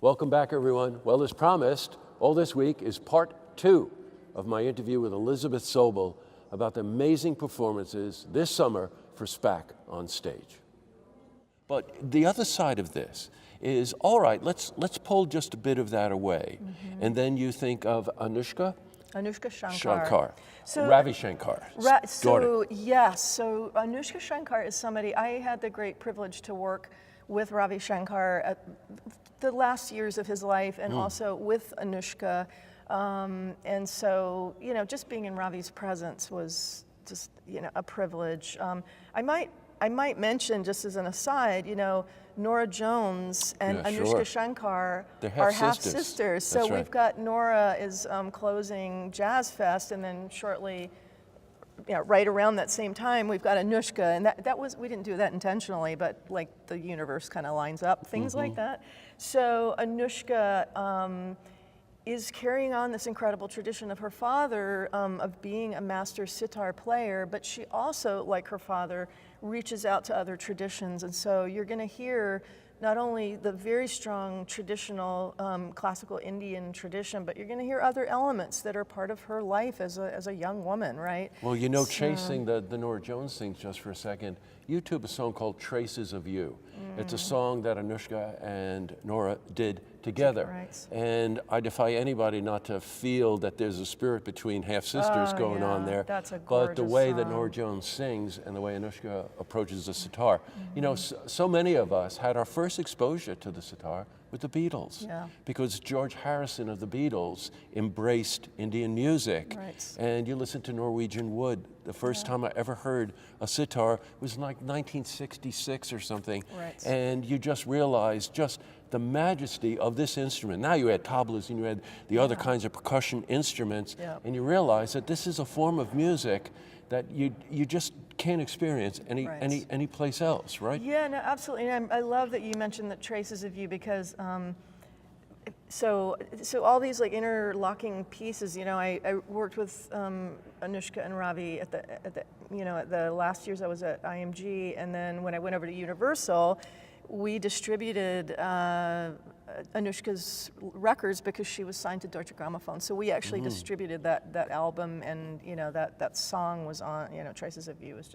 Welcome back, everyone. Well, as promised, all this week is part 2 of my interview with Elizabeth Sobel about the amazing performances this summer for SPAC on stage. But the other side of this is, all right, let's pull just a bit of that away. And then you think of Anushka Shankar. So, Ravi Shankar. So Anushka Shankar is somebody, I had the great privilege to work with Ravi Shankar at the last years of his life and also with Anushka. And so, you know, just being in Ravi's presence was just, you know, a privilege. I might mention, just as an aside, you know, Nora Jones and Anushka Shankar are half sisters. So we've got Nora is closing Jazz Fest, and then shortly, you know, right around that same time, we've got Anushka, and that was, we didn't do that intentionally, but like the universe kind of lines up, things like that. So Anushka is carrying on this incredible tradition of her father of being a master sitar player, but she also, like her father, reaches out to other traditions. And so you're going to hear not only the very strong traditional classical Indian tradition, but you're going to hear other elements that are part of her life as a young woman, right? Well, you know, chasing the Nora Jones thing just for a second, YouTube a song called Traces of You. It's a song that Anushka and Nora did together. Right. And I defy anybody not to feel that there's a spirit between half-sisters going on there. That's a but the way that song. Nora Jones sings and the way Anushka approaches the sitar. You know, so many of us had our first exposure to the sitar with the Beatles. Yeah. Because George Harrison of the Beatles embraced Indian music. Right. And you listen to Norwegian Wood. The first time I ever heard a sitar was like 1966 or something. Right. And you just realize just the majesty of this instrument. Now you add tablas and you add the other kinds of percussion instruments, and you realize that this is a form of music that you just can't experience any place else, right? Yeah, no, absolutely. And I love that you mentioned the Traces of You, because so all these like interlocking pieces. You know, I worked with Anushka and Ravi at the last years I was at IMG, and then when I went over to Universal, we distributed Anushka's records because she was signed to Deutsche Grammophon. So we actually distributed that album, and you know that song was on. You know, Traces of You is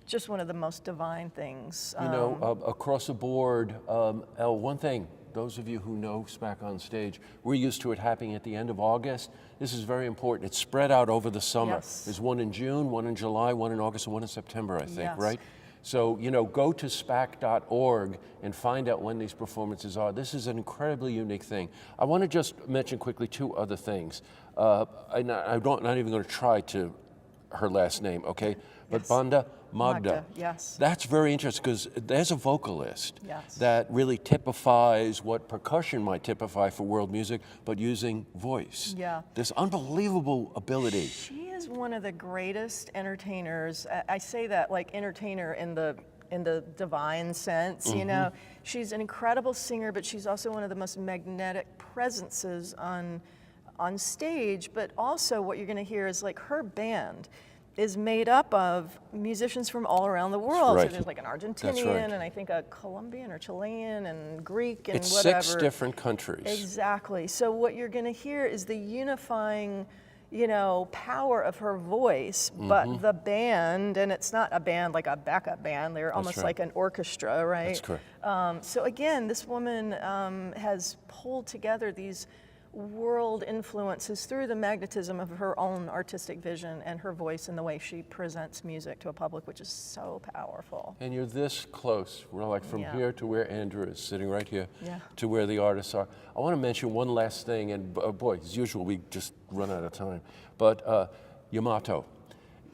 just one of the most divine things. You know, across the board, one thing. Those of you who know SPAC on stage, we're used to it happening at the end of August. This is very important. It's spread out over the summer. Yes. There's one in June, one in July, one in August, and one in September, I think, Yes. right? So, you know, go to SPAC.org and find out when these performances are. This is an incredibly unique thing. I want to just mention quickly 2 other things. I'm not even going to try to her last name, okay? But Banda Magda. Yes. That's very interesting because there's a vocalist Yes. that really typifies what percussion might typify for world music, but using voice. Yeah. This unbelievable ability. She is one of the greatest entertainers. I say that like entertainer in the divine sense, you know. She's an incredible singer, but she's also one of the most magnetic presences on stage. But also what you're going to hear is like her band is made up of musicians from all around the world. Right. So there's like an Argentinian and I think a Colombian or Chilean and Greek and It's whatever. 6 different countries. Exactly. So what you're going to hear is the unifying, you know, power of her voice, but the band, and it's not a band like a backup band, they're almost like an orchestra, right? That's correct. So again, this woman has pulled together these world influences through the magnetism of her own artistic vision and her voice and the way she presents music to a public, which is so powerful. And you're this close. We're like from here to where Andrew is sitting right here to where the artists are. I want to mention one last thing, and boy, as usual, we just run out of time. But Yamato.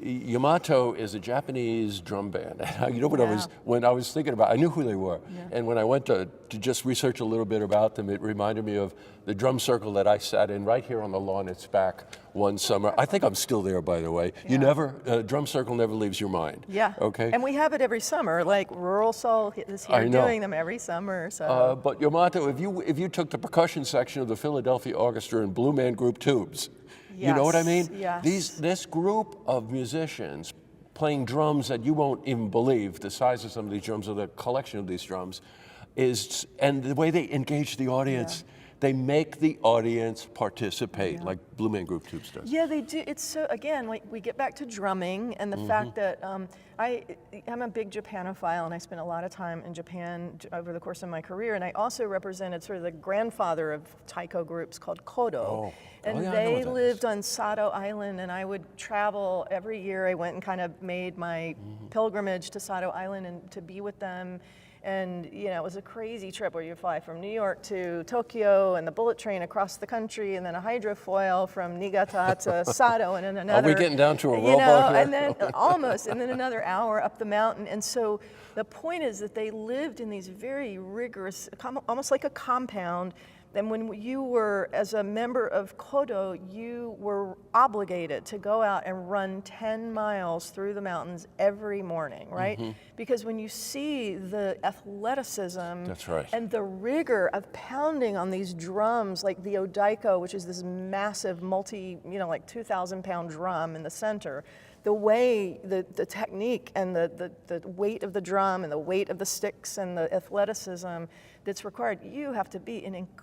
Yamato is a Japanese drum band. You know what when I was thinking about, I knew who they were. And when I went to just research a little bit about them, it reminded me of the drum circle that I sat in right here on the lawn at SPAC one summer. I think I'm still there, by the way. You never, drum circle never leaves your mind. Yeah. Okay. And we have it every summer. Like Rural Soul is here doing them every summer. So. But Yamato, if you took the percussion section of the Philadelphia Orchestra and Blue Man Group tubes, you know what I mean? Yes. This group of musicians playing drums that you won't even believe the size of some of these drums or the collection of these drums, and the way they engage the audience, they make the audience participate, like Blue Man Group Tubes does. Yeah, they do. It's so, again, like we get back to drumming and the fact that I'm a big Japanophile, and I spent a lot of time in Japan over the course of my career, and I also represented sort of the grandfather of taiko groups called Kodo. And they lived on Sado Island, and I would travel every year. I went and kind of made my pilgrimage to Sado Island and to be with them. And you know, it was a crazy trip where you fly from New York to Tokyo and the bullet train across the country, and then a hydrofoil from Niigata to Sado, and then another. Are we getting down to a robot here? And then almost, and then another hour up the mountain. And so the point is that they lived in these very rigorous, almost like a compound. And when you were, as a member of Kodo, you were obligated to go out and run 10 miles through the mountains every morning, right? Because when you see the athleticism and the rigor of pounding on these drums, like the odaiko, which is this massive like 2,000-pound drum in the center, the way, the technique and the weight of the drum and the weight of the sticks and the athleticism that's required, you have to be in incredible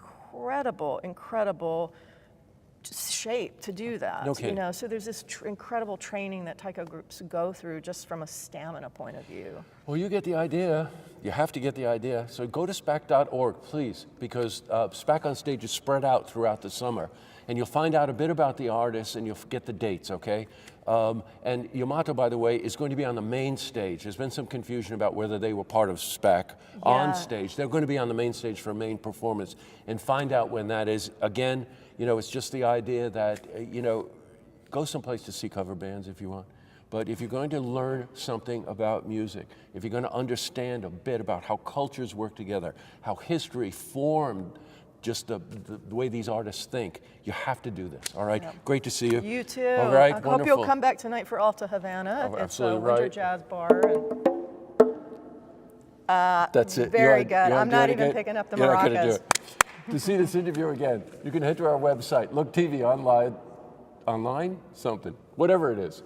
shape to do that. You know, so there's this incredible training that taiko groups go through just from a stamina point of view. Well, you get the idea. You have to get the idea. So go to SPAC.org, please, because SPAC on Stage is spread out throughout the summer. And you'll find out a bit about the artists, and you'll get the dates, okay? And Yamato, by the way, is going to be on the main stage. There's been some confusion about whether they were part of SPAC on stage. They're going to be on the main stage for a main performance, and find out when that is. Again, you know, it's just the idea that, you know, go someplace to see cover bands if you want. But if you're going to learn something about music, if you're going to understand a bit about how cultures work together, how history formed just the way these artists think, you have to do this, all right? Great to see you. You too. All right, I hope you'll come back tonight for Alta Havana. It's a winter jazz bar. That's it. Very good. I'm not even picking up the maracas. You're not going to do it. To see this interview again, you can head to our website, Look TV online, something, whatever it is.